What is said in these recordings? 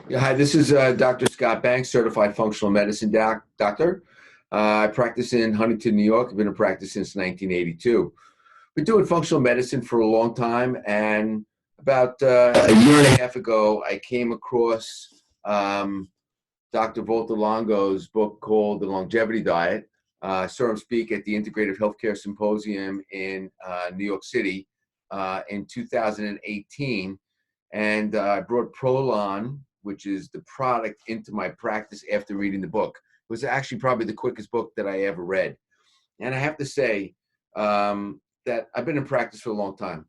Yeah, hi, this is Dr. Scott Banks, certified functional medicine doctor. I practice in Huntington, New York. I've been in practice since 1982. Been doing functional medicine for a long time, and about a year and a half ago, I came across Dr. Voltalongo's book called The Longevity Diet. I saw him speak at the Integrative Healthcare Symposium in New York City in 2018. And I brought ProLon, which is the product, into my practice after reading the book. It was actually probably the quickest book that I ever read. And I have to say that I've been in practice for a long time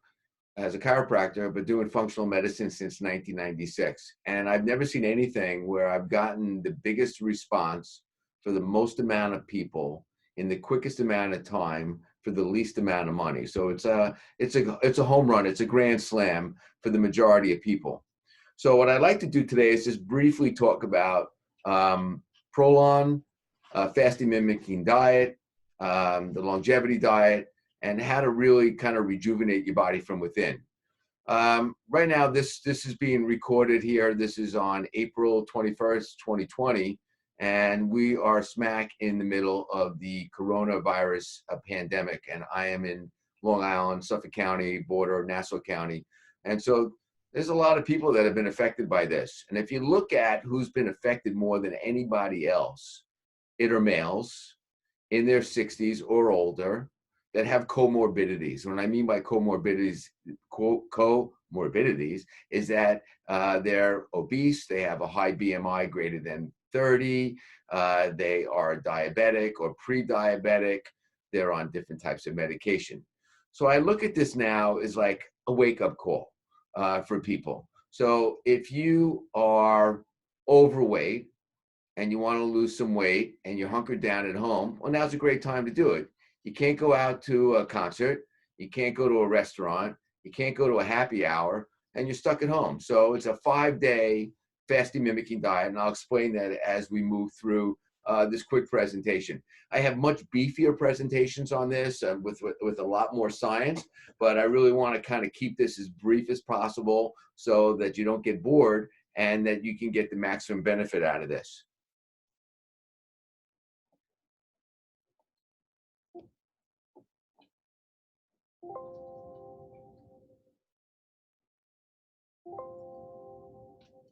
as a chiropractor, but doing functional medicine since 1996. And I've never seen anything where I've gotten the biggest response for the most amount of people in the quickest amount of time for the least amount of money. So it's a home run. It's a grand slam for the majority of people. So what I'd like to do today is just briefly talk about ProLon, fasting mimicking diet, the longevity diet, and how to really kind of rejuvenate your body from within. Right now, this is being recorded here. This is on April 21st, 2020, and we are smack in the middle of the coronavirus pandemic, and I am in Long Island, Suffolk County, border of Nassau County. And so there's a lot of people that have been affected by this. And if you look at who's been affected more than anybody else, it are males in their 60s or older that have comorbidities. What I mean by comorbidities is that they're obese, they have a high BMI greater than 30, they are diabetic or pre-diabetic, they're on different types of medication. So I look at this now as like a wake-up call for people. So if you are overweight, and you want to lose some weight and you're hunkered down at home, well, now's a great time to do it. You can't go out to a concert, you can't go to a restaurant, you can't go to a happy hour, and you're stuck at home. So it's a 5-day fasting mimicking diet, and I'll explain that as we move through this quick presentation. I have much beefier presentations on this with a lot more science, but I really want to kind of keep this as brief as possible so that you don't get bored and that you can get the maximum benefit out of this.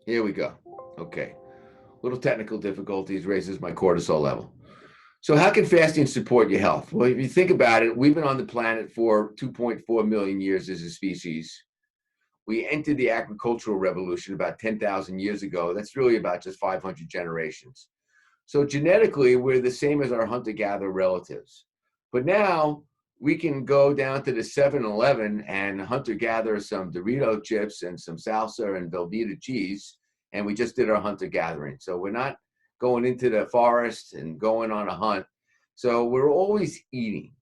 Here we go. Okay. Little technical difficulties raises my cortisol level. So how can fasting support your health? Well, if you think about it, we've been on the planet for 2.4 million years as a species. We entered the agricultural revolution about 10,000 years ago. That's really about just 500 generations. So genetically, we're the same as our hunter-gatherer relatives. But now we can go down to the 7-Eleven and hunter-gather some Dorito chips and some salsa and Velveeta cheese, and we just did our hunter-gathering. So we're not going into the forest and going on a hunt. So we're always eating.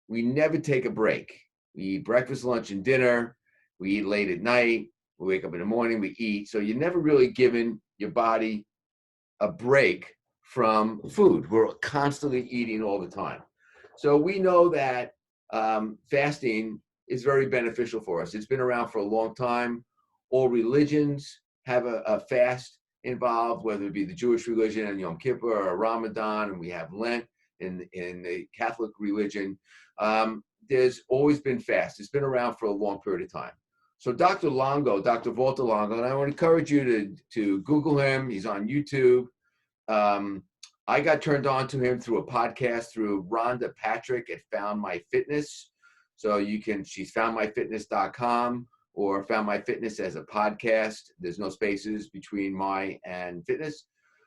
We never take a break. We eat breakfast, lunch, and dinner. We eat late at night. We wake up in the morning, we eat. So you're never really giving your body a break from food. We're constantly eating all the time. So we know that fasting is very beneficial for us. It's been around for a long time. All religions have a fast involved, whether it be the Jewish religion and Yom Kippur or Ramadan, and we have Lent in the Catholic religion. There's always been fast. It's been around for a long period of time. So Dr. Voltalongo, and I would encourage you to Google him. He's on YouTube. I got turned on to him through a podcast through Rhonda Patrick at Found My Fitness. So she's foundmyfitness.com or Found My Fitness as a podcast. There's no spaces between my and fitness.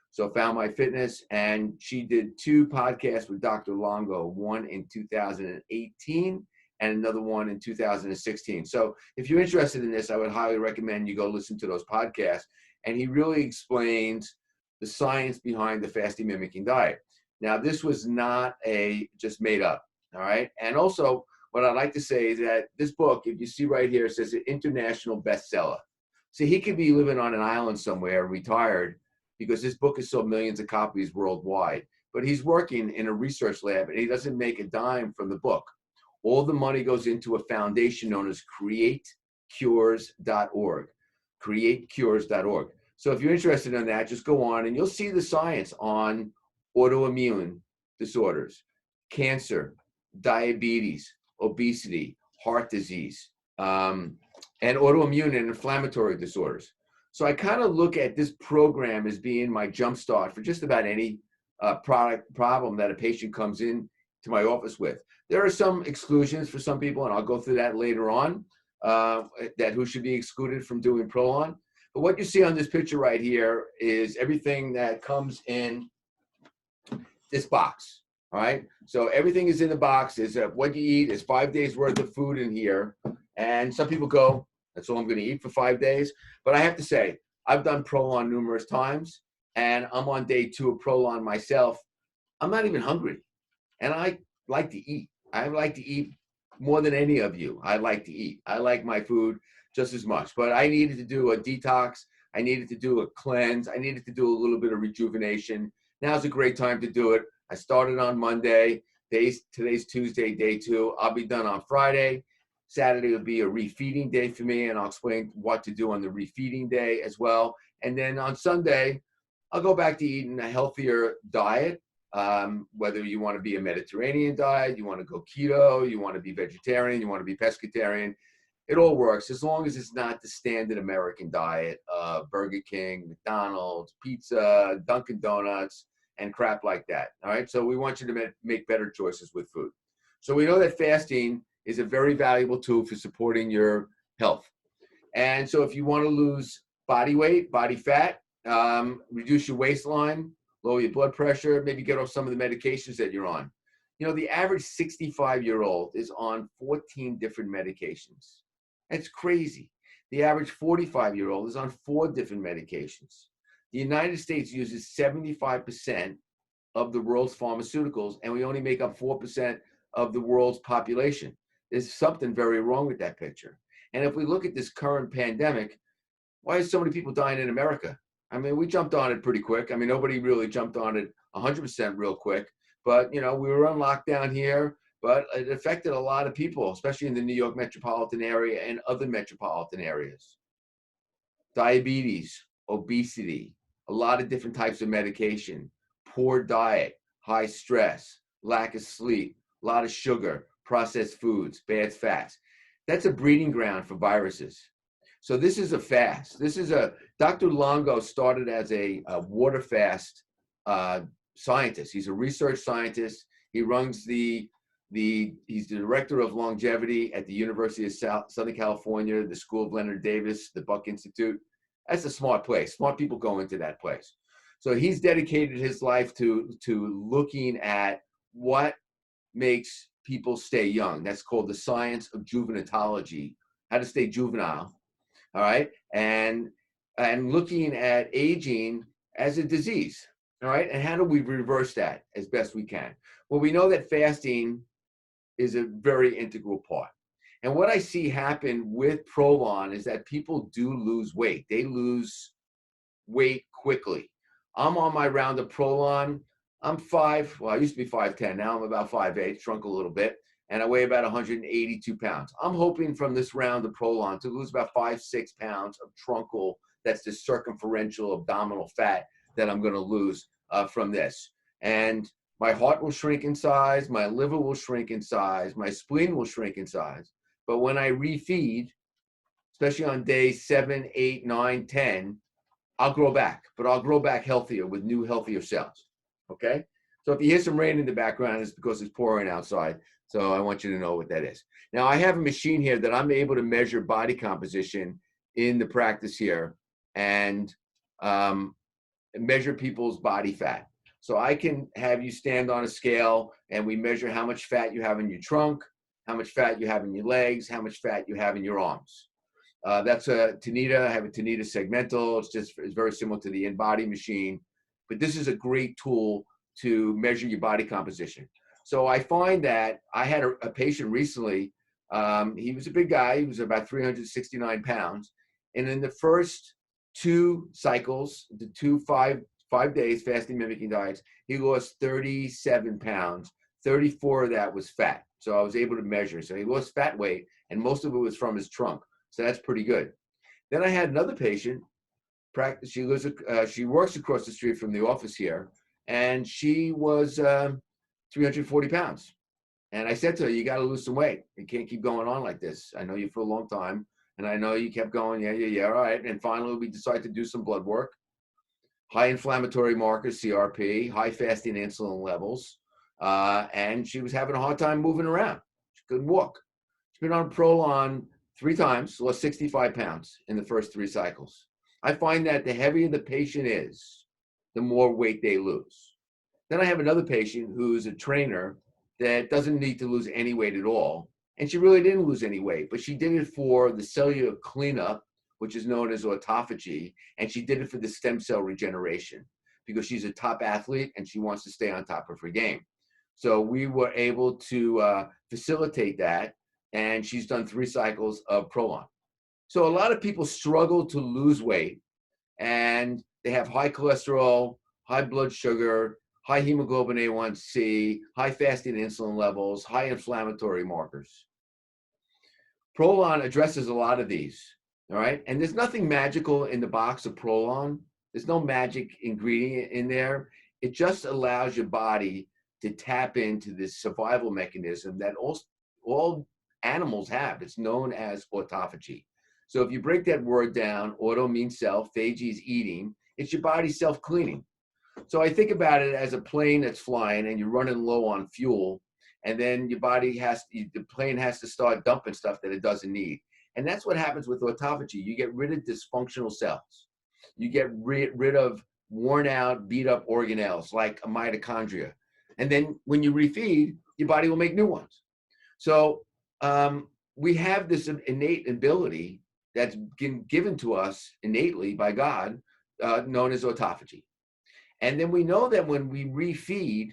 So Found My Fitness, and she did 2 podcasts with Dr. Longo, one in 2018 and another one in 2016. So if you're interested in this, I would highly recommend you go listen to those podcasts. And he really explains the science behind the fasting mimicking diet. Now, this was not just made up, all right? And also, what I'd like to say is that this book, if you see right here, it says an international bestseller. So he could be living on an island somewhere, retired, because this book has sold millions of copies worldwide. But he's working in a research lab, and he doesn't make a dime from the book. All the money goes into a foundation known as createcures.org. Createcures.org. So if you're interested in that, just go on and you'll see the science on autoimmune disorders, cancer, diabetes, obesity, heart disease, and autoimmune and inflammatory disorders. So I kind of look at this program as being my jumpstart for just about any problem that a patient comes in to my office with. There are some exclusions for some people, and I'll go through that later on, that who should be excluded from doing ProLon. But what you see on this picture right here is everything that comes in this box. All right. So everything is in the box. Is what you eat. Is 5 days worth of food in here. And some people go, that's all I'm going to eat for 5 days. But I have to say, I've done ProLon numerous times, and I'm on day 2 of ProLon myself. I'm not even hungry, and I like to eat. I like to eat more than any of you. I like to eat. I like my food just as much. But I needed to do a detox. I needed to do a cleanse. I needed to do a little bit of rejuvenation. Now's a great time to do it. I started on Monday. Today's Tuesday, day 2. I'll be done on Friday. Saturday will be a refeeding day for me, and I'll explain what to do on the refeeding day as well. And then on Sunday, I'll go back to eating a healthier diet. Whether you want to be a Mediterranean diet, you want to go keto, you want to be vegetarian, you want to be pescatarian, it all works as long as it's not the standard American diet of Burger King, McDonald's, pizza, Dunkin' Donuts, and crap like that. All right. So we want you to make better choices with food. So we know that fasting is a very valuable tool for supporting your health. And so if you want to lose body weight, body fat, reduce your waistline, lower your blood pressure, maybe get off some of the medications that you're on. You know, the average 65-year-old is on 14 different medications. That's crazy. The average 45-year-old is on 4 different medications. The United States uses 75% of the world's pharmaceuticals, and we only make up 4% of the world's population. There's something very wrong with that picture. And if we look at this current pandemic, why is so many people dying in America? I mean, we jumped on it pretty quick. I mean, nobody really jumped on it 100% real quick. But, you know, we were on lockdown here, but it affected a lot of people, especially in the New York metropolitan area and other metropolitan areas. Diabetes, obesity, a lot of different types of medication, poor diet, high stress, lack of sleep, a lot of sugar, processed foods, bad fats. That's a breeding ground for viruses. So this is a fast. Dr. Longo started as a water fast scientist. He's a research scientist. He runs he's the director of longevity at the University of Southern California, the School of Leonard Davis, the Buck Institute. That's a smart place. Smart people go into that place. So he's dedicated his life to looking at what makes people stay young. That's called the science of juvenatology, how to stay juvenile. All right. And looking at aging as a disease. All right. And how do we reverse that as best we can? Well, we know that fasting is a very integral part. And what I see happen with ProLon is that people do lose weight. They lose weight quickly. I'm on my round of ProLon. I'm I used to be 5'10". Now I'm about 5'8", shrunk a little bit. And I weigh about 182 pounds. I'm hoping from this round of ProLon to lose about 5-6 pounds of truncal, that's the circumferential abdominal fat that I'm going to lose from this. And my heart will shrink in size, my liver will shrink in size, my spleen will shrink in size. But when I refeed, especially on days 7, 8, 9, 10, I'll grow back, but I'll grow back healthier with new, healthier cells. Okay? So if you hear some rain in the background, it's because it's pouring outside. So I want you to know what that is. Now, I have a machine here that I'm able to measure body composition in the practice here and measure people's body fat. So I can have you stand on a scale and we measure how much fat you have in your trunk, how much fat you have in your legs, how much fat you have in your arms. That's a Tanita. I have a Tanita segmental. It's very similar to the InBody machine, but this is a great tool to measure your body composition. So I find that I had a patient recently. He was a big guy. He was about 369 pounds. And in the first 2 cycles, the 2 5 days fasting mimicking diets, he lost 37 pounds. 34 of that was fat. So I was able to measure. So he lost fat weight, and most of it was from his trunk. So that's pretty good. Then I had another patient She works across the street from the office here, and she was 340 pounds. And I said to her, you got to lose some weight. You can't keep going on like this. I know you for a long time, and I know you kept going. Yeah, all right. And finally, we decided to do some blood work. High inflammatory markers, CRP, high fasting insulin levels, and she was having a hard time moving around. She couldn't walk. She's been on ProLon 3 times, lost 65 pounds in the first 3 cycles. I find that the heavier the patient is, the more weight they lose. Then I have another patient who's a trainer that doesn't need to lose any weight at all. And she really didn't lose any weight, but she did it for the cellular cleanup, which is known as autophagy, and she did it for the stem cell regeneration because she's a top athlete and she wants to stay on top of her game. So we were able to facilitate that, and she's done 3 cycles of ProLon. So a lot of people struggle to lose weight, and they have high cholesterol, high blood sugar, high hemoglobin A1C, high fasting insulin levels, high inflammatory markers. ProLon addresses a lot of these, all right? And there's nothing magical in the box of ProLon. There's no magic ingredient in there. It just allows your body to tap into this survival mechanism that all animals have. It's known as autophagy. So if you break that word down, auto means self, phagy is eating, it's your body self-cleaning. So I think about it as a plane that's flying and you're running low on fuel, and then your body the plane has to start dumping stuff that it doesn't need. And that's what happens with autophagy. You get rid of dysfunctional cells. You get rid of worn out, beat up organelles like a mitochondria. And then when you refeed, your body will make new ones. So we have this innate ability that's been given to us innately by God, known as autophagy. And then we know that when we refeed,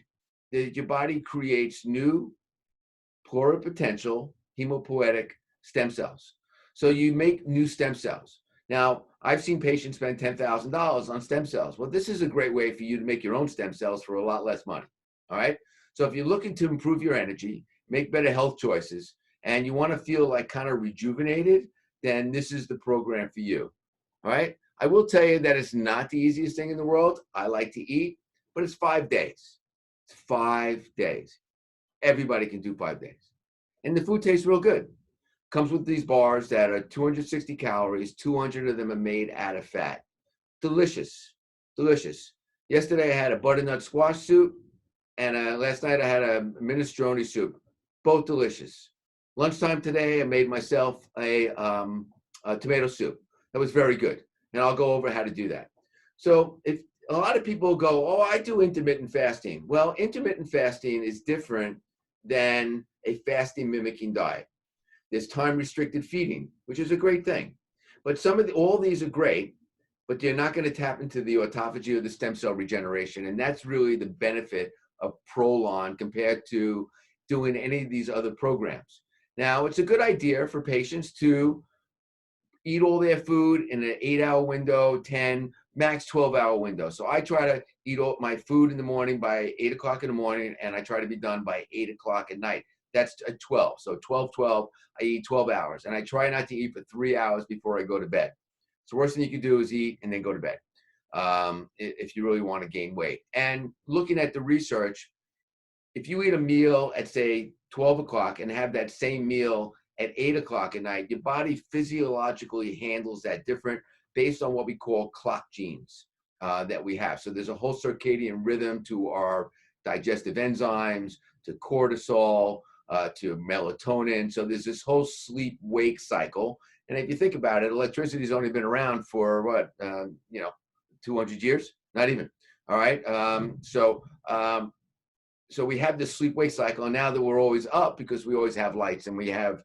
your body creates new pluripotential hemopoietic stem cells. So you make new stem cells. Now, I've seen patients spend $10,000 on stem cells. Well, this is a great way for you to make your own stem cells for a lot less money, all right? So if you're looking to improve your energy, make better health choices, and you want to feel like kind of rejuvenated, then this is the program for you, all right? I will tell you that it's not the easiest thing in the world. I like to eat, but it's 5 days. It's 5 days. Everybody can do 5 days. And the food tastes real good. Comes with these bars that are 260 calories, 200 of them are made out of fat. Delicious, delicious. Yesterday I had a butternut squash soup, and last night I had a minestrone soup. Both delicious. Lunchtime today I made myself a tomato soup. That was very good. And I'll go over how to do that. So if a lot of people go, oh, I do intermittent fasting. Well, intermittent fasting is different than a fasting mimicking diet. There's time-restricted feeding, which is a great thing. But all these are great, but you're not going to tap into the autophagy or the stem cell regeneration. And that's really the benefit of ProLon compared to doing any of these other programs. Now, it's a good idea for patients to eat all their food in an 8-hour window, 10, max 12-hour window. So I try to eat all my food in the morning by 8 o'clock in the morning, and I try to be done by 8 o'clock at night. That's at 12. So 12, I eat 12 hours. And I try not to eat for 3 hours before I go to bed. So the worst thing you can do is eat and then go to bed if you really want to gain weight. And looking at the research, if you eat a meal at, say, 12 o'clock and have that same meal at 8 o'clock at night, your body physiologically handles that different based on what we call clock genes that we have. So there's a whole circadian rhythm to our digestive enzymes, to cortisol, to melatonin. So there's this whole sleep-wake cycle. And if you think about it, electricity's only been around for what, 200 years? Not even. All right. So we have this sleep-wake cycle, and now that we're always up because we always have lights and we have,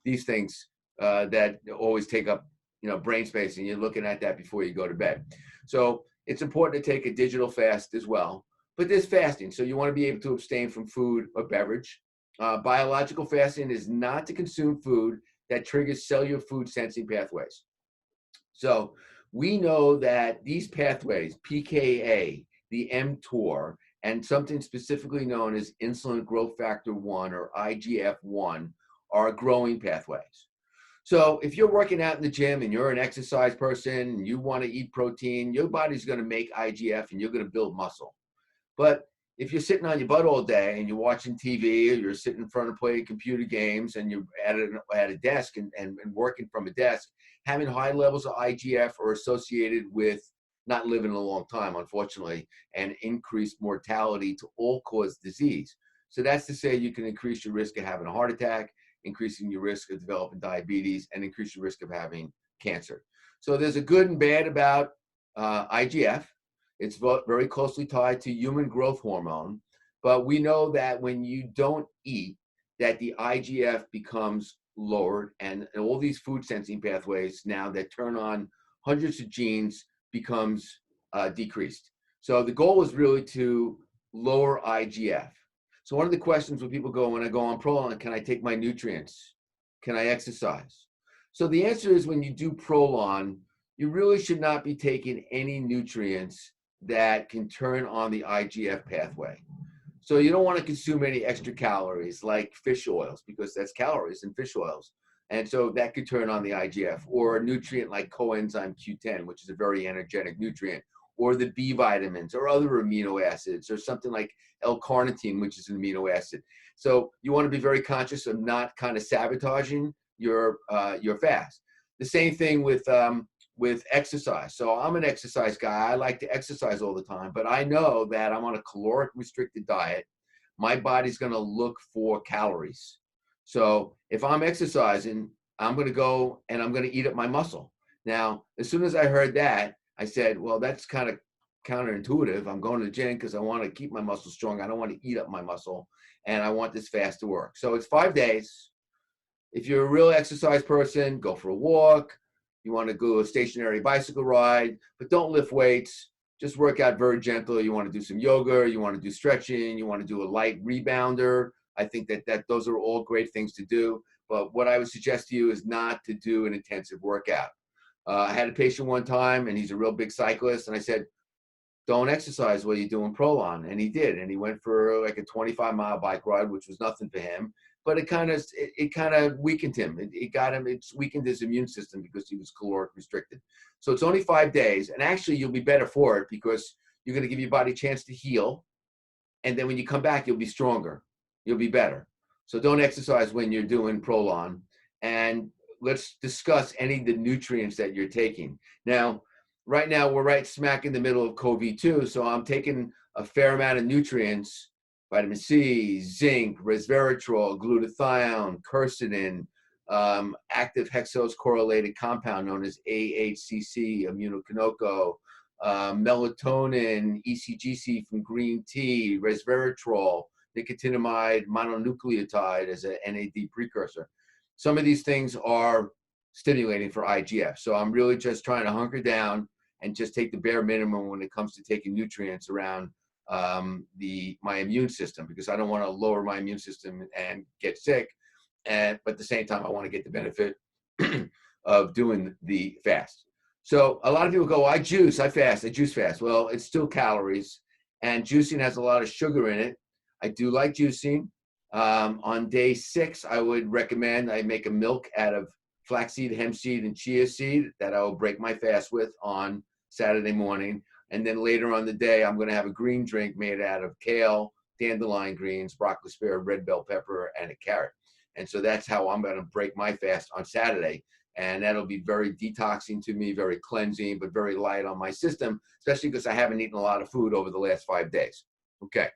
these things that always take up, brain space, and you're looking at that before you go to bed. So it's important to take a digital fast as well. But there's fasting, so you want to be able to abstain from food or beverage. Biological fasting is not to consume food that triggers cellular food sensing pathways. So we know that these pathways, PKA, the mTOR, and something specifically known as insulin growth factor 1 or IGF-1 are growing pathways. So if you're working out in the gym and you're an exercise person and you want to eat protein, your body's going to make IGF and you're going to build muscle. But if you're sitting on your butt all day and you're watching TV, or you're sitting in front of playing computer games and you're at a desk and working from a desk, having high levels of IGF are associated with not living a long time, unfortunately, and increased mortality to all-cause disease. So that's to say you can increase your risk of having a heart attack, increasing your risk of developing diabetes, and increase your risk of having cancer. So there's a good and bad about IGF. It's very closely tied to human growth hormone, but we know that when you don't eat, that the IGF becomes lowered, and all these food sensing pathways now that turn on hundreds of genes becomes decreased. So the goal is really to lower IGF. So one of the questions when people go, when I go on ProLon, can I take my nutrients? Can I exercise? So the answer is when you do ProLon, you really should not be taking any nutrients that can turn on the IGF pathway. So you don't want to consume any extra calories like fish oils, because that's calories in fish oils. And so that could turn on the IGF, or a nutrient like coenzyme Q10, which is a very energetic nutrient, or the B vitamins or other amino acids, or something like L-carnitine, which is an amino acid. So you want to be very conscious of not kind of sabotaging your fast. The same thing with exercise. So I'm an exercise guy. I like to exercise all the time, but I know that I'm on a caloric restricted diet. My body's going to look for calories. So if I'm exercising, I'm going to go and I'm going to eat up my muscle. Now, as soon as I heard that, I said, well, that's kind of counterintuitive. I'm going to the gym because I want to keep my muscle strong. I don't want to eat up my muscle, and I want this fast to work. So it's 5 days. If you're a real exercise person, go for a walk. You want to go a stationary bicycle ride, but don't lift weights. Just work out very gentle. You want to do some yoga. You want to do stretching. You want to do a light rebounder. I think that those are all great things to do. But what I would suggest to you is not to do an intensive workout. I had a patient one time, and he's a real big cyclist, and I said, don't exercise while you're doing ProLon. And he did. And he went for like a 25-mile bike ride, which was nothing for him. But it kind of weakened him. It weakened his immune system because he was caloric restricted. So it's only 5 days. And actually, you'll be better for it because you're going to give your body a chance to heal. And then when you come back, you'll be stronger. You'll be better. So don't exercise when you're doing ProLon. And let's discuss any of the nutrients that you're taking. Now, right now, we're right smack in the middle of COVID-2. So I'm taking a fair amount of nutrients: vitamin C, zinc, resveratrol, glutathione, quercetin, active hexose correlated compound known as AHCC, aminokinoco, melatonin, ECGC from green tea, resveratrol, nicotinamide mononucleotide as a NAD precursor. Some of these things are stimulating for IGF. So I'm really just trying to hunker down and just take the bare minimum when it comes to taking nutrients around my immune system, because I don't want to lower my immune system and get sick. But at the same time, I want to get the benefit of doing the fast. So a lot of people go, I juice fast. Well, it's still calories, and juicing has a lot of sugar in it. I do like juicing. On day 6, I would recommend I make a milk out of flaxseed, hemp seed, and chia seed that I will break my fast with on Saturday morning. And then later on the day, I'm going to have a green drink made out of kale, dandelion greens, broccoli spare, red bell pepper, and a carrot. And so that's how I'm going to break my fast on Saturday. And that'll be very detoxing to me, very cleansing, but very light on my system, especially because I haven't eaten a lot of food over the last 5 days. Okay.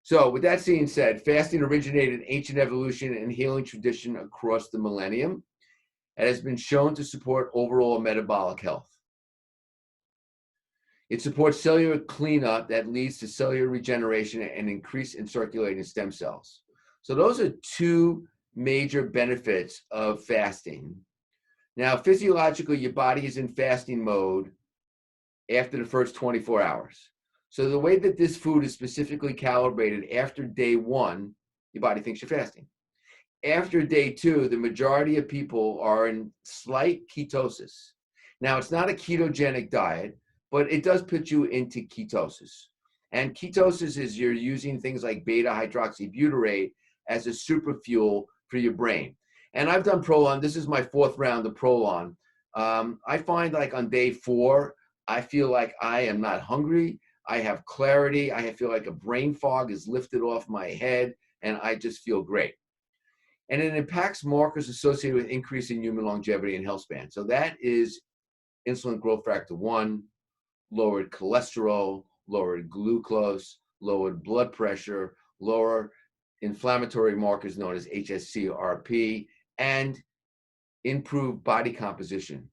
So with that being said, fasting originated in ancient evolution and healing tradition across the millennium. It has been shown to support overall metabolic health. It supports cellular cleanup that leads to cellular regeneration and increase in circulating stem cells. So those are 2 major benefits of fasting. Now, physiologically, your body is in fasting mode after the first 24 hours. So the way that this food is specifically calibrated, after day 1, your body thinks you're fasting. After day 2, the majority of people are in slight ketosis. Now, it's not a ketogenic diet, but it does put you into ketosis. And ketosis is you're using things like beta hydroxybutyrate as a super fuel for your brain. And I've done ProLon. This is my 4th round of ProLon. I find like on day 4, I feel like I am not hungry. I have clarity. I feel like a brain fog is lifted off my head, and I just feel great. And it impacts markers associated with increasing human longevity and health span. So that is insulin growth factor 1, lowered cholesterol, lowered glucose, lowered blood pressure, lower inflammatory markers known as HSCRP, and improved body composition.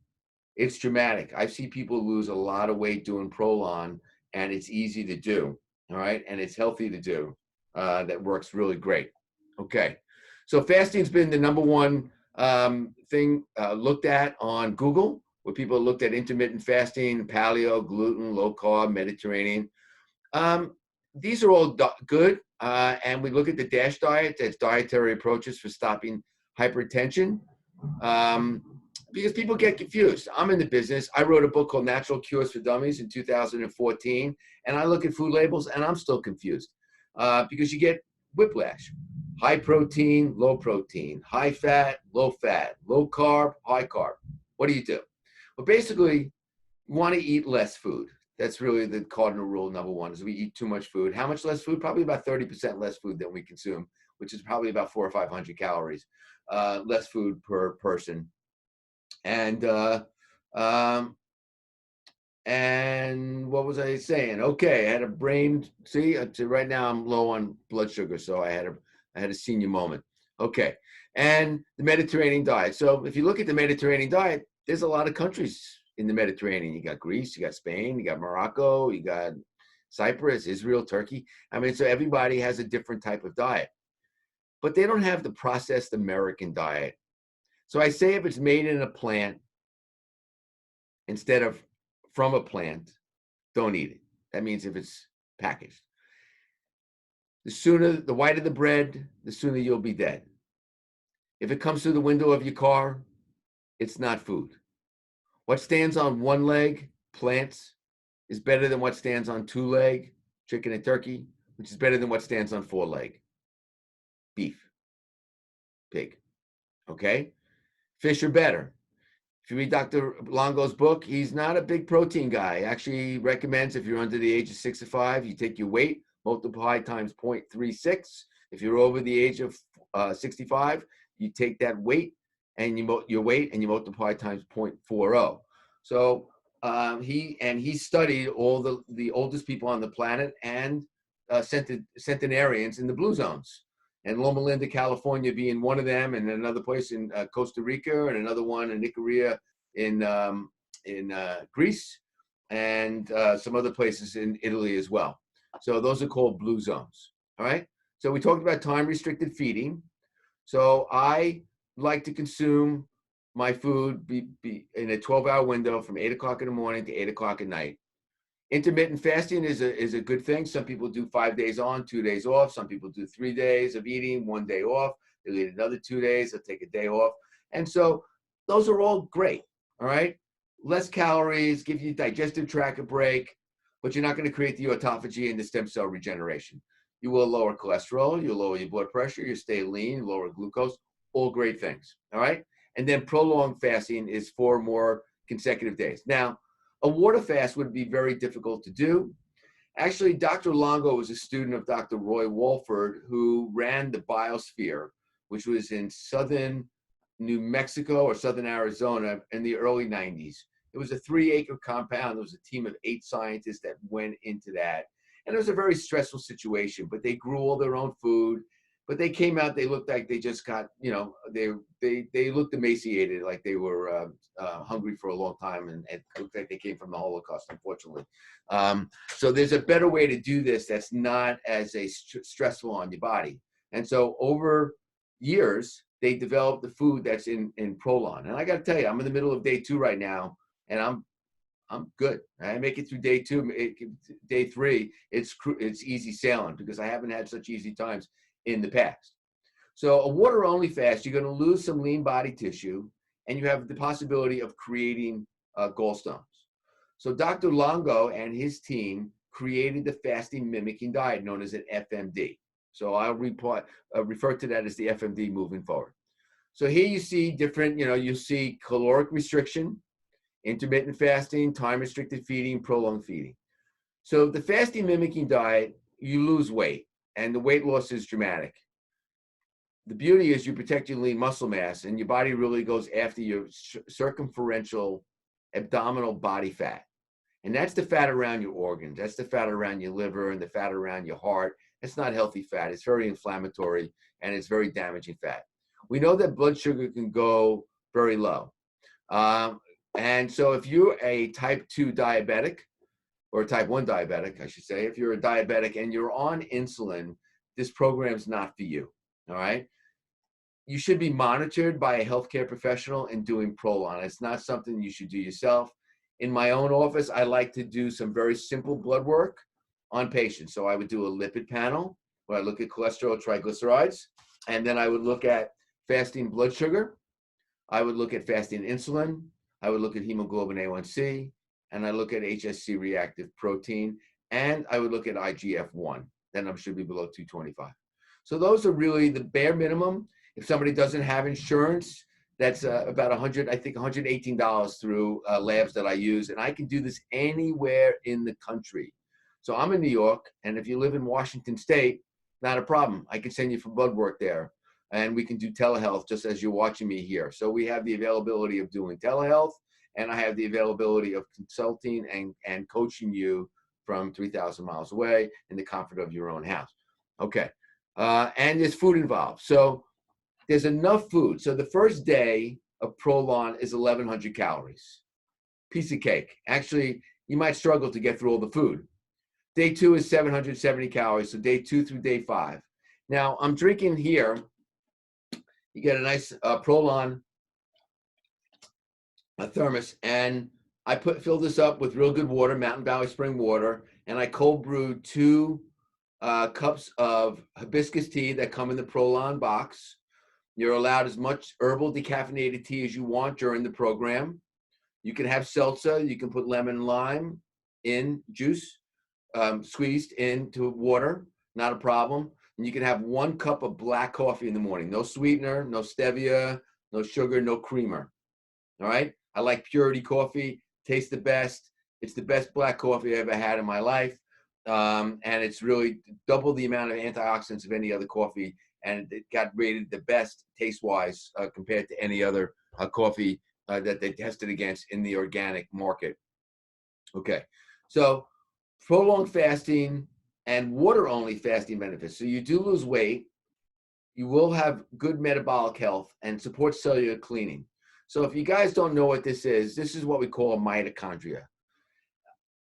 It's dramatic. I see people lose a lot of weight doing ProLon, and it's easy to do, all right? And it's healthy to do. That works really great. Okay, so fasting's been the #1 thing looked at on Google, where people looked at intermittent fasting, paleo, gluten, low carb, Mediterranean. These are all good, and we look at the DASH diet, that's dietary approaches for stopping hypertension, because people get confused. I'm in the business. I wrote a book called Natural Cures for Dummies in 2014, and I look at food labels, and I'm still confused because you get whiplash. High protein, low protein, high fat, low carb, high carb. What do you do? Well, basically, you want to eat less food. That's really the cardinal rule #1 is we eat too much food. How much less food? Probably about 30% less food than we consume, which is probably about 400 or 500 calories less food per person. And what was I saying? Okay, I had a brain. See, right now I'm low on blood sugar, so I had a senior moment. Okay, and the Mediterranean diet. So if you look at the Mediterranean diet, there's a lot of countries in the Mediterranean. You got Greece, you got Spain, you got Morocco, you got Cyprus, Israel, Turkey. I mean, so everybody has a different type of diet, but they don't have the processed American diet. So I say if it's made in a plant instead of from a plant, don't eat it. That means if it's packaged. The whiter the bread, the sooner you'll be dead. If it comes through the window of your car, it's not food. What stands on one leg, plants, is better than what stands on 2 leg, chicken and turkey, which is better than what stands on 4 leg, beef, pig. Okay? Fish are better. If you read Dr. Longo's book, he's not a big protein guy. He actually recommends if you're under the age of 65, you take your weight, multiply times 0.36. If you're over the age of 65, you take that weight and your weight and you multiply times 0.40. So he studied all the oldest people on the planet and centenarians in the blue zones. And Loma Linda, California being one of them, and another place in Costa Rica, and another one in Icaria in Greece, and some other places in Italy as well. So those are called blue zones, all right? So we talked about time-restricted feeding. So I like to consume my food be in a 12-hour window from 8 o'clock in the morning to 8 o'clock at night. Intermittent fasting is a good thing. Some people do 5 days on, 2 days off. Some people do 3 days of eating, 1 day off. They'll eat another 2 days. They'll take a day off. And so those are all great, all right? Less calories, give you digestive tract a break, but you're not going to create the autophagy and the stem cell regeneration. You will lower cholesterol. You'll lower your blood pressure. You stay lean, lower glucose, all great things, all right? And then prolonged fasting is 4 more consecutive days. Now, a water fast would be very difficult to do. Actually, Dr. Longo was a student of Dr. Roy Walford, who ran the Biosphere, which was in southern New Mexico or southern Arizona in the early 90s. It was a 3-acre compound. There was a team of 8 scientists that went into that. And it was a very stressful situation, but they grew all their own food. But they came out, they looked like they just got, they looked emaciated, like they were hungry for a long time, and it looked like they came from the Holocaust, unfortunately. So there's a better way to do this that's not as stressful on your body. And so over years, they developed the food that's in ProLon. And I got to tell you, I'm in the middle of day 2 right now, and I'm good. I make it through day 2, day 3. It's easy sailing because I haven't had such easy times in the past. So a water-only fast, you're going to lose some lean body tissue, and you have the possibility of creating gallstones. So Dr. Longo and his team created the fasting mimicking diet known as an FMD. So I'll refer to that as the FMD moving forward. So here you see different, you see caloric restriction, intermittent fasting, time-restricted feeding, prolonged feeding. So the fasting mimicking diet, you lose weight, and the weight loss is dramatic. The beauty is you protect your lean muscle mass, and your body really goes after your circumferential abdominal body fat. And that's the fat around your organs. That's the fat around your liver and the fat around your heart. It's not healthy fat. It's very inflammatory, and it's very damaging fat. We know that blood sugar can go very low. And so if you're a type 2 diabetic, or a type 1 diabetic, I should say, if you're a diabetic and you're on insulin, this program's not for you, all right? You should be monitored by a healthcare professional and doing ProLon. It's not something you should do yourself. In my own office, I like to do some very simple blood work on patients. So I would do a lipid panel where I look at cholesterol, triglycerides, and then I would look at fasting blood sugar. I would look at fasting insulin. I would look at hemoglobin A1C, and I look at HSC reactive protein, and I would look at IGF-1. Then I should be below 225. So those are really the bare minimum. If somebody doesn't have insurance, that's about $118 through labs that I use, and I can do this anywhere in the country. So I'm in New York, and if you live in Washington State, not a problem. I can send you for blood work there, and we can do telehealth just as you're watching me here. So we have the availability of doing telehealth, and I have the availability of consulting and coaching you from 3,000 miles away in the comfort of your own house. Okay, and there's food involved. So there's enough food. So the first day of ProLon is 1,100 calories. Piece of cake. Actually, you might struggle to get through all the food. Day 2 is 770 calories, so day 2 through day 5. Now, I'm drinking here. You get a nice ProLon thermos, and I fill this up with real good water, Mountain Valley Spring water, and I cold brew 2 cups of hibiscus tea that come in the ProLon box. You're allowed as much herbal decaffeinated tea as you want during the program. You can have seltzer. You can put lemon and lime in juice, squeezed into water, not a problem. And you can have 1 cup of black coffee in the morning. No sweetener, no stevia, no sugar, no creamer. All right? I like Purity coffee. Tastes the best. It's the best black coffee I ever had in my life. And it's really double the amount of antioxidants of any other coffee. And it got rated the best taste-wise compared to any other coffee that they tested against in the organic market. Okay, so prolonged fasting and water-only fasting benefits. So you do lose weight, you will have good metabolic health and support cellular cleaning. So if you guys don't know what this is what we call mitochondria.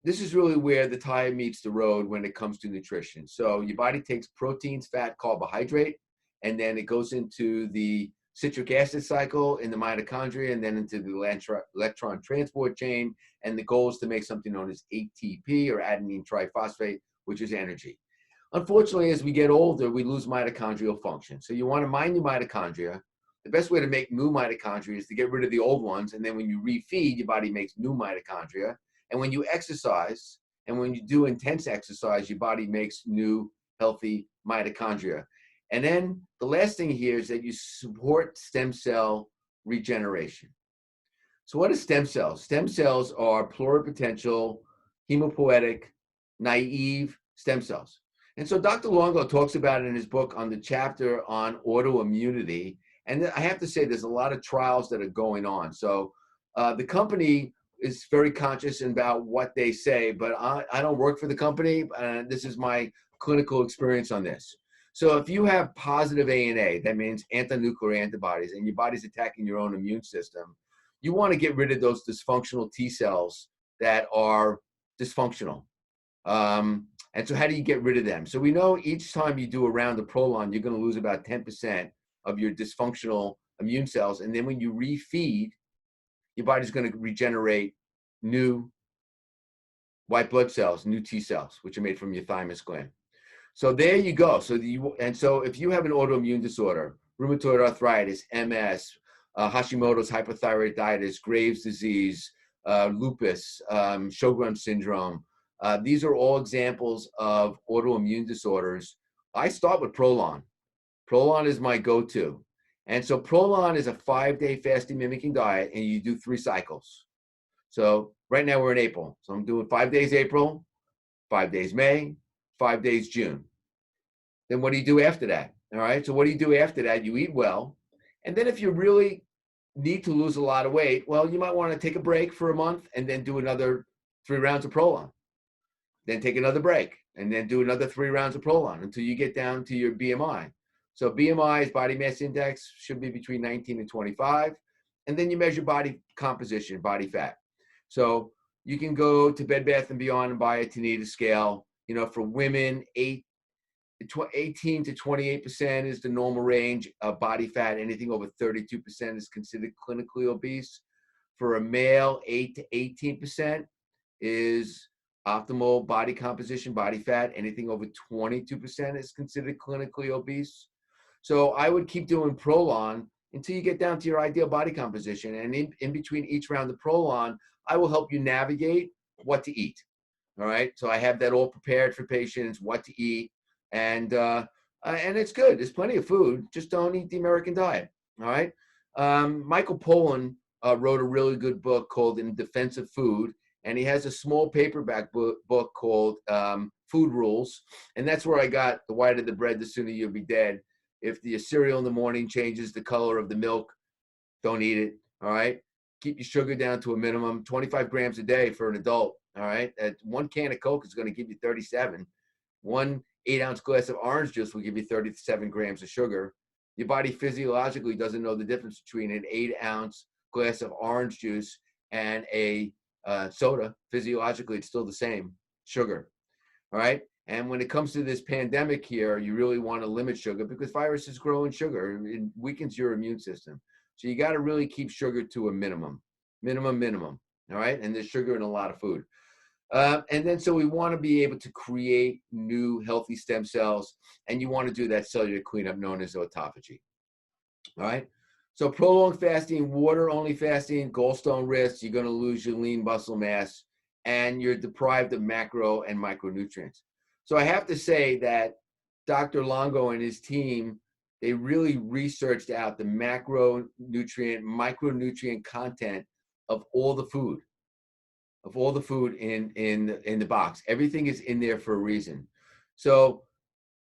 This is really where the tire meets the road when it comes to nutrition. So your body takes proteins, fat, carbohydrate, and then it goes into the citric acid cycle in the mitochondria and then into the electron transport chain. And the goal is to make something known as ATP, or adenine triphosphate, which is energy. Unfortunately, as we get older, we lose mitochondrial function. So you want to mind your mitochondria. The best way to make new mitochondria is to get rid of the old ones. And then when you refeed, your body makes new mitochondria. And when you exercise, and when you do intense exercise, your body makes new healthy mitochondria. And then the last thing here is that you support stem cell regeneration. So what are stem cells? Stem cells are pluripotential, hemopoietic, naive stem cells. And so Dr. Longo talks about it in his book on the chapter on autoimmunity. And I have to say, there's a lot of trials that are going on. So the company is very conscious about what they say, but I don't work for the company. This is my clinical experience on this. So if you have positive ANA, that means anti-nuclear antibodies, and your body's attacking your own immune system, you want to get rid of those dysfunctional T cells that are dysfunctional. And so how do you get rid of them? So we know each time you do a round of ProLon, you're going to lose about 10% of your dysfunctional immune cells. And then when you refeed, your body's going to regenerate new white blood cells, new T cells, which are made from your thymus gland. So there you go. So if you have an autoimmune disorder, rheumatoid arthritis, MS, Hashimoto's hypothyroiditis, Graves' disease, lupus, Sjogren's syndrome, these are all examples of autoimmune disorders. I start with ProLon. ProLon is my go-to. And so ProLon is a 5-day fasting mimicking diet, and you do 3 cycles. So right now we're in April. So I'm doing 5 days April, 5 days May, 5 days June. Then what do you do after that? All right. So what do you do after that? You eat well. And then if you really need to lose a lot of weight, well, you might want to take a break for a month and then do another 3 rounds of ProLon. Then take another break and then do another 3 rounds of ProLon until you get down to your BMI. So BMI is body mass index, should be between 19 and 25. And then you measure body composition, body fat. So you can go to Bed Bath & Beyond and buy a Tanita scale. You know, for women, 18 to 28% is the normal range of body fat. Anything over 32% is considered clinically obese. For a male, 8 to 18% is optimal body composition, body fat. Anything over 22% is considered clinically obese. So I would keep doing ProLon until you get down to your ideal body composition. And in between each round of ProLon, I will help you navigate what to eat. All right. So I have that all prepared for patients, what to eat. And it's good. There's plenty of food. Just don't eat the American diet. All right. Michael Pollan wrote a really good book called In Defense of Food. And he has a small paperback book called Food Rules. And that's where I got the whiter the bread, the sooner you'll be dead. If the cereal in the morning changes the color of the milk, don't eat it. All right. Keep your sugar down to a minimum, 25 grams a day for an adult. All right. 1 can of Coke is going to give you 37. 1 8-ounce glass of orange juice will give you 37 grams of sugar. Your body physiologically doesn't know the difference between an 8-ounce glass of orange juice and a soda. Physiologically, it's still the same sugar. All right. And when it comes to this pandemic here, you really want to limit sugar because viruses grow in sugar. It weakens your immune system. So you got to really keep sugar to a minimum. All right. And there's sugar in a lot of food. And then so we want to be able to create new healthy stem cells. And you want to do that cellular cleanup known as autophagy. All right. So prolonged fasting, water-only fasting, gallstone risks, you're going to lose your lean muscle mass, and you're deprived of macro and micronutrients. So I have to say that Dr. Longo and his team, they really researched out the macronutrient, micronutrient content of all the food, in the box. Everything is in there for a reason. So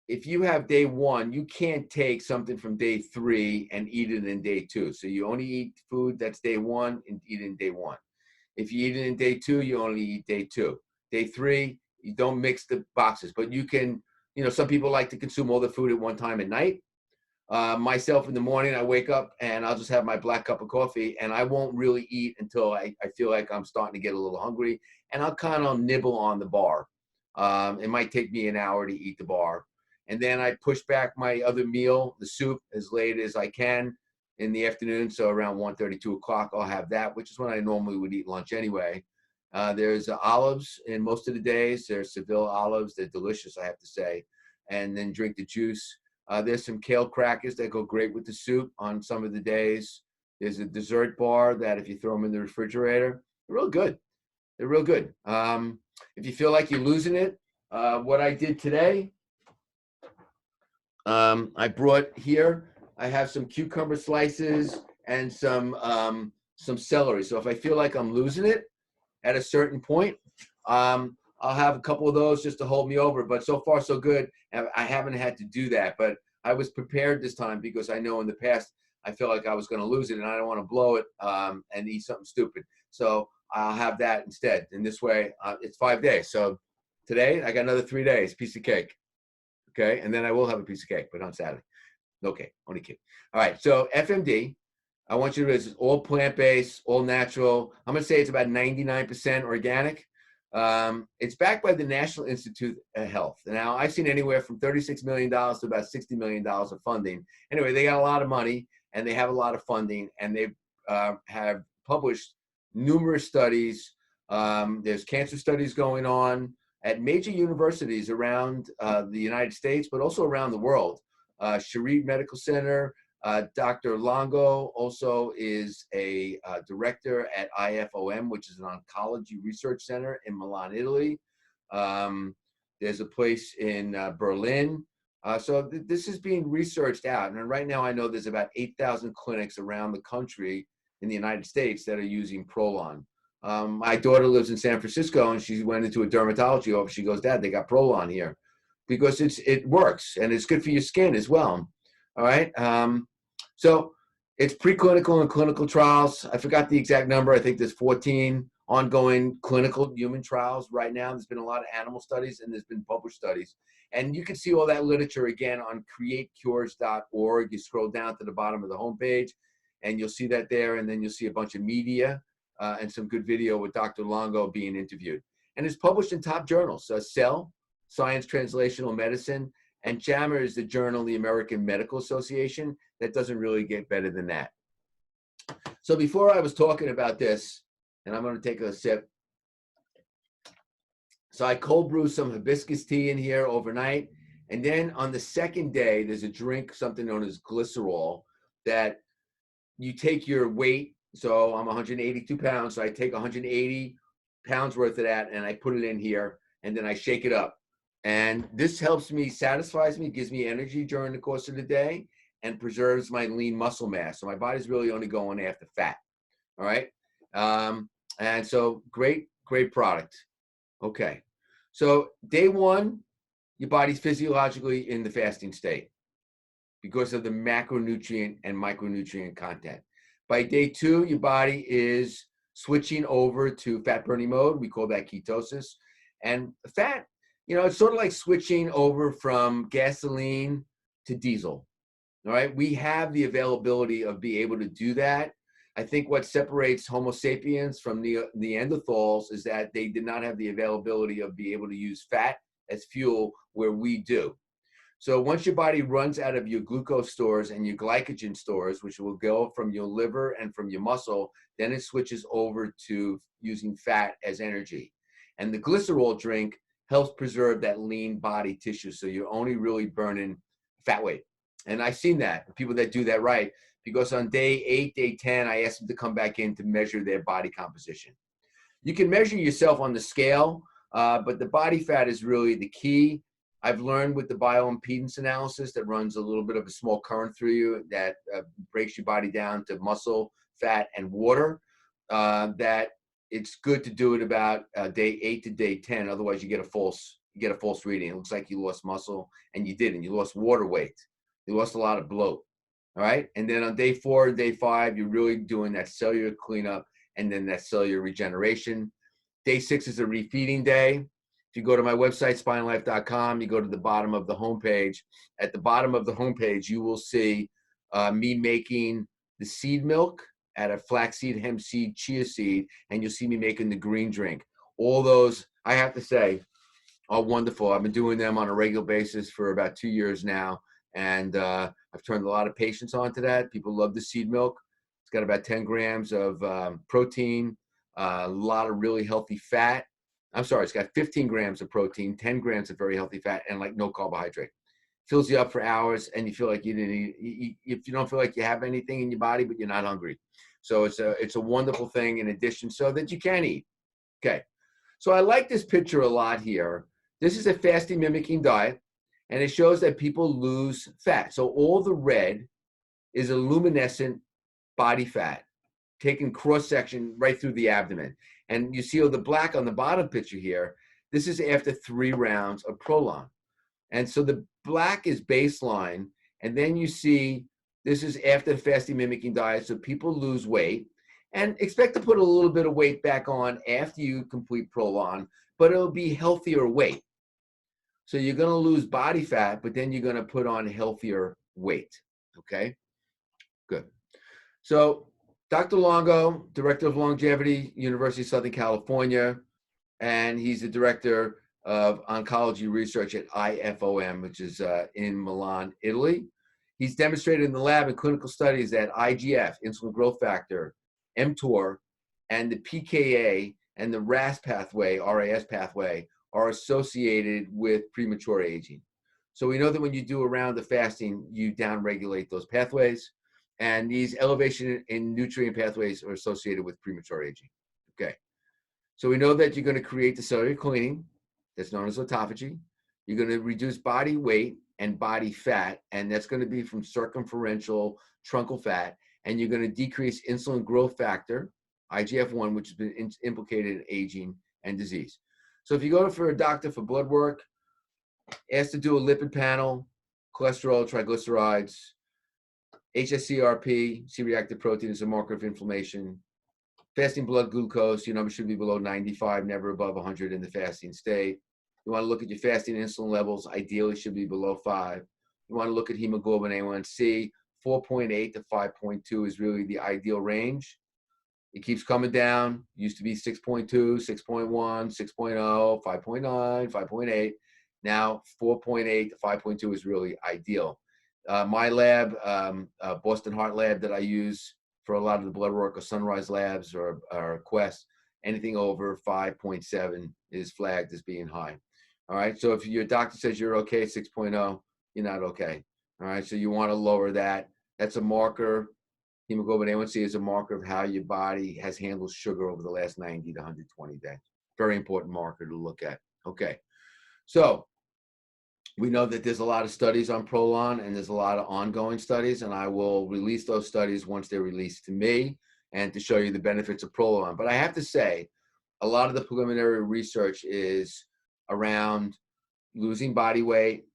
if you have day 1, you can't take something from day 3 and eat it in day 2. So you only eat food that's day 1 and eat it in day 1. If you eat it in day 2, you only eat day 2. Day 3, you don't mix the boxes, but you can, some people like to consume all the food at one time at night. Myself in the morning, I wake up and I'll just have my black cup of coffee and I won't really eat until I feel like I'm starting to get a little hungry, and I'll kind of nibble on the bar. It might take me an hour to eat the bar. And then I push back my other meal, the soup, as late as I can in the afternoon. So around 1:30, 2 o'clock, I'll have that, which is when I normally would eat lunch anyway. There's olives in most of the days. There's Seville olives. They're delicious, I have to say. And then drink the juice. There's some kale crackers that go great with the soup on some of the days. There's a dessert bar that if you throw them in the refrigerator, they're real good. They're real good. If you feel like you're losing it, what I did today, I brought here, I have some cucumber slices and some celery. So if I feel like I'm losing it at a certain point, I'll have a couple of those just to hold me over. But so far, so good. I haven't had to do that. But I was prepared this time because I know in the past I felt like I was going to lose it and I don't want to blow it and eat something stupid. So I'll have that instead. And this way, it's 5 days. So today, I got another 3 days, piece of cake. Okay. And then I will have a piece of cake, but on Saturday. Okay. Only cake. All right. So FMD, I want you to, it's all plant-based, all natural. I'm going to say it's about 99% organic. It's backed by the National Institute of Health. Now, I've seen anywhere from $36 million to about $60 million of funding. Anyway, they got a lot of money and they have a lot of funding, and they have published numerous studies. There's cancer studies going on at major universities around the United States, but also around the world. Sharif Medical Center, Dr. Longo also is a director at IFOM, which is an oncology research center in Milan, Italy. There's a place in Berlin This is being researched out. And right now I know there's about 8,000 clinics around the country in the United States that are using ProLon. My daughter lives in San Francisco and she went into a dermatology office. She goes, Dad, they got ProLon here because it works and it's good for your skin as well. All right. So it's preclinical and clinical trials. I forgot the exact number. I think there's 14 ongoing clinical human trials right now. There's been a lot of animal studies and there's been published studies. And you can see all that literature again on createcures.org. You scroll down to the bottom of the homepage and you'll see that there. And then you'll see a bunch of media and some good video with Dr. Longo being interviewed. And it's published in top journals. Cell, Science Translational Medicine, and JAMA is the journal of the American Medical Association. That doesn't really get better than that. So before I was talking about this, and I'm going to take a sip. So I cold brew some hibiscus tea in here overnight. And then on the second day, there's a drink, something known as glycerol, that you take your weight. So I'm 182 pounds. So I take 180 pounds worth of that and I put it in here and then I shake it up. And this helps me, satisfies me, gives me energy during the course of the day and preserves my lean muscle mass. So my body's really only going after fat. All right. And so great product. Okay. So day one, your body's physiologically in the fasting state because of the macronutrient and micronutrient content. By day two, your body is switching over to fat burning mode. We call that ketosis. And fat, it's sort of like switching over from gasoline to diesel. All right. We have the availability of being able to do that. I think what separates Homo sapiens from the Neanderthals is that they did not have the availability of being able to use fat as fuel where we do. So once your body runs out of your glucose stores and your glycogen stores, which will go from your liver and from your muscle, then it switches over to using fat as energy. And the glycerol drink helps preserve that lean body tissue. So you're only really burning fat weight. And I've seen that, people that do that right, because on day 8, day 10, I asked them to come back in to measure their body composition. You can measure yourself on the scale, but the body fat is really the key. I've learned with the bioimpedance analysis that runs a little bit of a small current through you that breaks your body down to muscle, fat, and water, that it's good to do it about day 8 to day 10. Otherwise, you get a false reading. It looks like you lost muscle, and you didn't. You lost water weight. You lost a lot of bloat. All right. And then on day 4 and day 5, you're really doing that cellular cleanup and then that cellular regeneration. Day 6 is a refeeding day. If you go to my website, spinelife.com, you go to the bottom of the homepage. At the bottom of the homepage, you will see me making the seed milk out of flaxseed, hemp seed, chia seed, and you'll see me making the green drink. All those, I have to say, are wonderful. I've been doing them on a regular basis for about 2 years now. And I've turned a lot of patients onto that. People love the seed milk. It's got about 10 grams of protein, a lot of really healthy fat. I'm sorry, it's got 15 grams of protein, 10 grams of very healthy fat, and like no carbohydrate. Fills you up for hours, and you feel like you didn't eat. If you don't feel like you have anything in your body, but you're not hungry. So it's a wonderful thing in addition so that you can eat. Okay. So I like this picture a lot here. This is a fasting mimicking diet. And it shows that people lose fat. So all the red is a luminescent body fat, taking cross-section right through the abdomen. And you see all the black on the bottom picture here. This is after 3 rounds of ProLon. And so the black is baseline. And then you see this is after the fasting mimicking diet. So people lose weight and expect to put a little bit of weight back on after you complete ProLon, but it'll be healthier weight. So you're going to lose body fat, but then you're going to put on healthier weight. Okay, good. So Dr. Longo, Director of Longevity, University of Southern California, and he's the Director of Oncology Research at IFOM, which is in Milan, Italy. He's demonstrated in the lab in clinical studies that IGF, insulin growth factor, mTOR, and the PKA and the RAS pathway, are associated with premature aging. So we know that when you do a round of fasting, you downregulate those pathways, and these elevation in nutrient pathways are associated with premature aging. Okay. So we know that you're going to create the cellular cleaning that's known as autophagy. You're going to reduce body weight, and body fat, and that's going to be from circumferential truncal fat, and you're going to decrease insulin growth factor, IGF-1, which has been implicated in aging and disease. So if you go for a doctor for blood work, ask to do a lipid panel, cholesterol, triglycerides, HSCRP, C-reactive protein is a marker of inflammation. Fasting blood glucose, your number should be below 95, never above 100 in the fasting state. You want to look at your fasting insulin levels, ideally should be below 5. You want to look at hemoglobin A1C, 4.8 to 5.2 is really the ideal range. It keeps coming down. Used to be 6.2, 6.1, 6.0, 5.9, 5.8. Now 4.8 to 5.2 is really ideal. My lab, Boston Heart Lab that I use for a lot of the blood work, or Sunrise Labs or Quest, anything over 5.7 is flagged as being high. All right, so if your doctor says you're okay at 6.0, you're not okay. All right, so you want to lower that. That's a marker. Hemoglobin A1C is a marker of how your body has handled sugar over the last 90 to 120 days. Very important marker to look at. Okay, so we know that there's a lot of studies on ProLon, and there's a lot of ongoing studies, and I will release those studies once they're released to me and to show you the benefits of ProLon. But I have to say, a lot of the preliminary research is around losing body weight,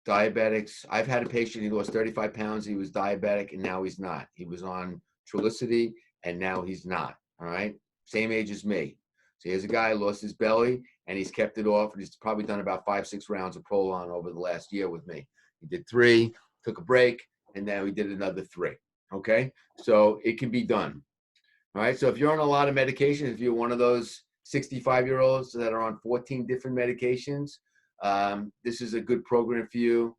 diabetics. I've had a patient, he lost 35 pounds, he was diabetic, and now he's not. He was on Trulicity, and now he's not, all right? Same age as me. So here's a guy who lost his belly, and he's kept it off, and he's probably done about 5-6 rounds of ProLon over the last year with me. He did 3, took a break, and now he did another 3, okay? So it can be done, all right? So if you're on a lot of medications, if you're one of those 65-year-olds that are on 14 different medications, this is a good program for you.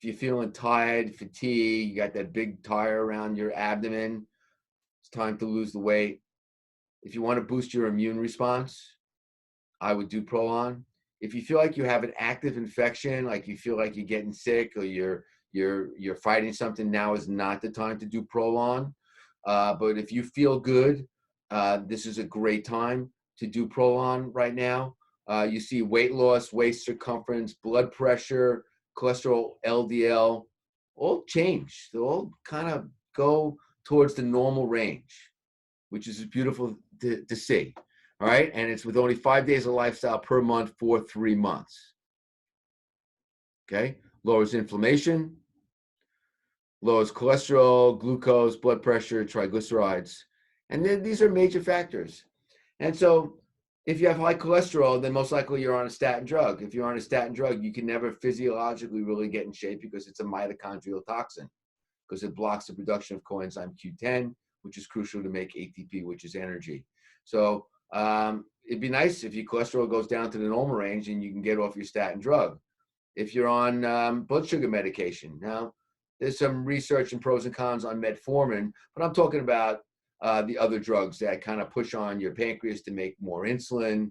If you're feeling tired, fatigued, you got that big tire around your abdomen, it's time to lose the weight. If you want to boost your immune response, I would do ProLon. If you feel like you have an active infection, like you feel like you're getting sick or you're fighting something, now is not the time to do ProLon. But if you feel good, this is a great time to do ProLon right now. You see weight loss, waist circumference, blood pressure, cholesterol, LDL, all change. They all kind of go towards the normal range, which is beautiful to see. All right, and it's with only 5 days of lifestyle per month for 3 months. Okay, lowers inflammation, lowers cholesterol, glucose, blood pressure, triglycerides, and then these are major factors. And so if you have high cholesterol, then most likely you're on a statin drug. If you're on a statin drug, you can never physiologically really get in shape because it's a mitochondrial toxin, because it blocks the production of coenzyme Q10, which is crucial to make ATP, which is energy. So it'd be nice if your cholesterol goes down to the normal range and you can get off your statin drug. If you're on blood sugar medication, now there's some research and pros and cons on metformin, but I'm talking about the other drugs that kind of push on your pancreas to make more insulin,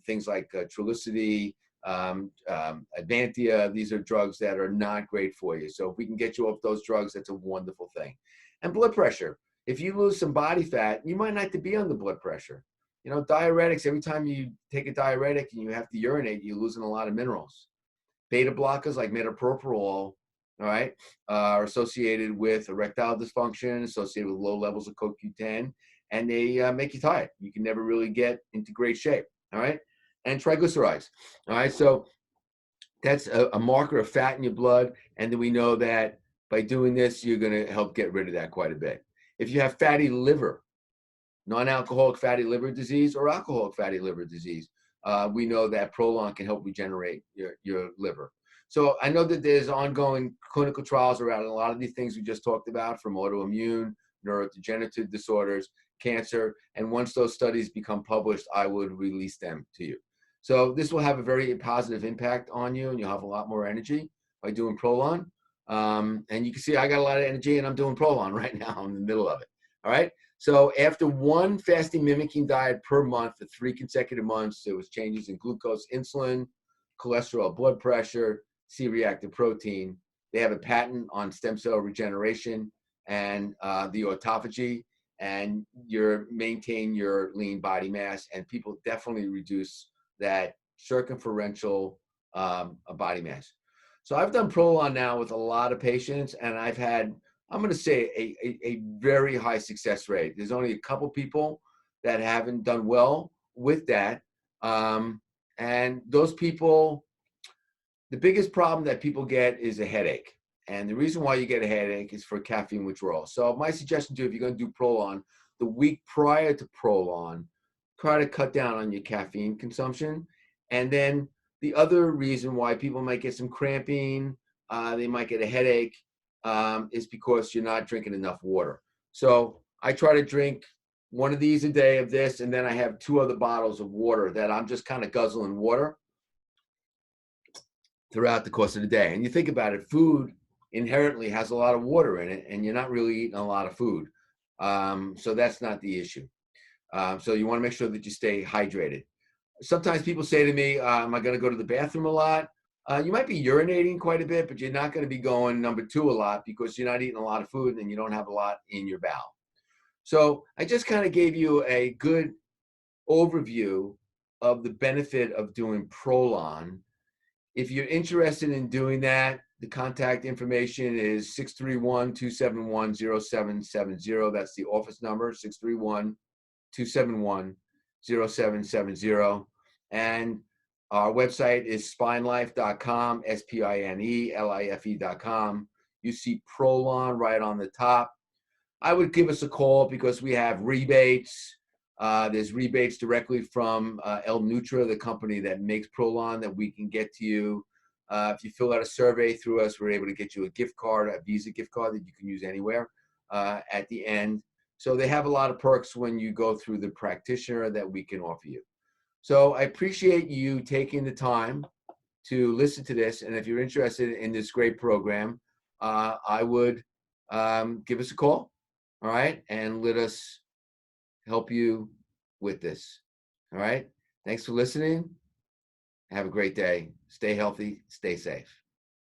things like Trulicity, Advantia. These are drugs that are not great for you. So if we can get you off those drugs, that's a wonderful thing. And blood pressure. If you lose some body fat, you might not have to be on the blood pressure. You know, diuretics, every time you take a diuretic and you have to urinate, you're losing a lot of minerals. Beta blockers like metoprolol, all right, are associated with erectile dysfunction, associated with low levels of CoQ10, and they make you tired. You can never really get into great shape, all right? And triglycerides, all right? So that's a marker of fat in your blood, and then we know that by doing this, you're going to help get rid of that quite a bit. If you have fatty liver, non-alcoholic fatty liver disease or alcoholic fatty liver disease, we know that ProLon can help regenerate your liver. So I know that there's ongoing clinical trials around a lot of these things we just talked about, from autoimmune, neurodegenerative disorders, cancer, and once those studies become published, I would release them to you. So this will have a very positive impact on you, and you'll have a lot more energy by doing ProLon. And you can see I got a lot of energy, and I'm doing ProLon right now. I'm in the middle of it. All right. So after one fasting mimicking diet per month for 3 consecutive months, there was changes in glucose, insulin, cholesterol, blood pressure, C-reactive protein. They have a patent on stem cell regeneration and the autophagy, and you maintain your lean body mass, and people definitely reduce that circumferential body mass. So I've done ProLon now with a lot of patients, and I've had, I'm going to say, a very high success rate. There's only a couple people that haven't done well with that. And those people, the biggest problem that people get is a headache. And the reason why you get a headache is for caffeine withdrawal. So my suggestion to you, if you're going to do ProLon, the week prior to ProLon, try to cut down on your caffeine consumption. And then the other reason why people might get some cramping, they might get a headache, is because you're not drinking enough water. So I try to drink one of these a day of this, and then I have 2 other bottles of water that I'm just kind of guzzling water throughout the course of the day. And you think about it, food inherently has a lot of water in it, and you're not really eating a lot of food. So that's not the issue. So you want to make sure that you stay hydrated. Sometimes people say to me, am I going to go to the bathroom a lot? You might be urinating quite a bit, but you're not going to be going number 2 a lot because you're not eating a lot of food and you don't have a lot in your bowel. So I just kind of gave you a good overview of the benefit of doing ProLon. If you're interested in doing that, the contact information is 631-271-0770. That's the office number, 631-271-0770. And our website is spinelife.com, spinelife.com. You see ProLon right on the top. I would give us a call because we have rebates. There's rebates directly from El Nutra, the company that makes ProLon, that we can get to you. If you fill out a survey through us, we're able to get you a gift card, a Visa gift card that you can use anywhere at the end. So they have a lot of perks when you go through the practitioner that we can offer you. So I appreciate you taking the time to listen to this. And if you're interested in this great program, I would give us a call, all right? And let us help you with this, all right? Thanks for listening. Have a great day. Stay healthy, stay safe.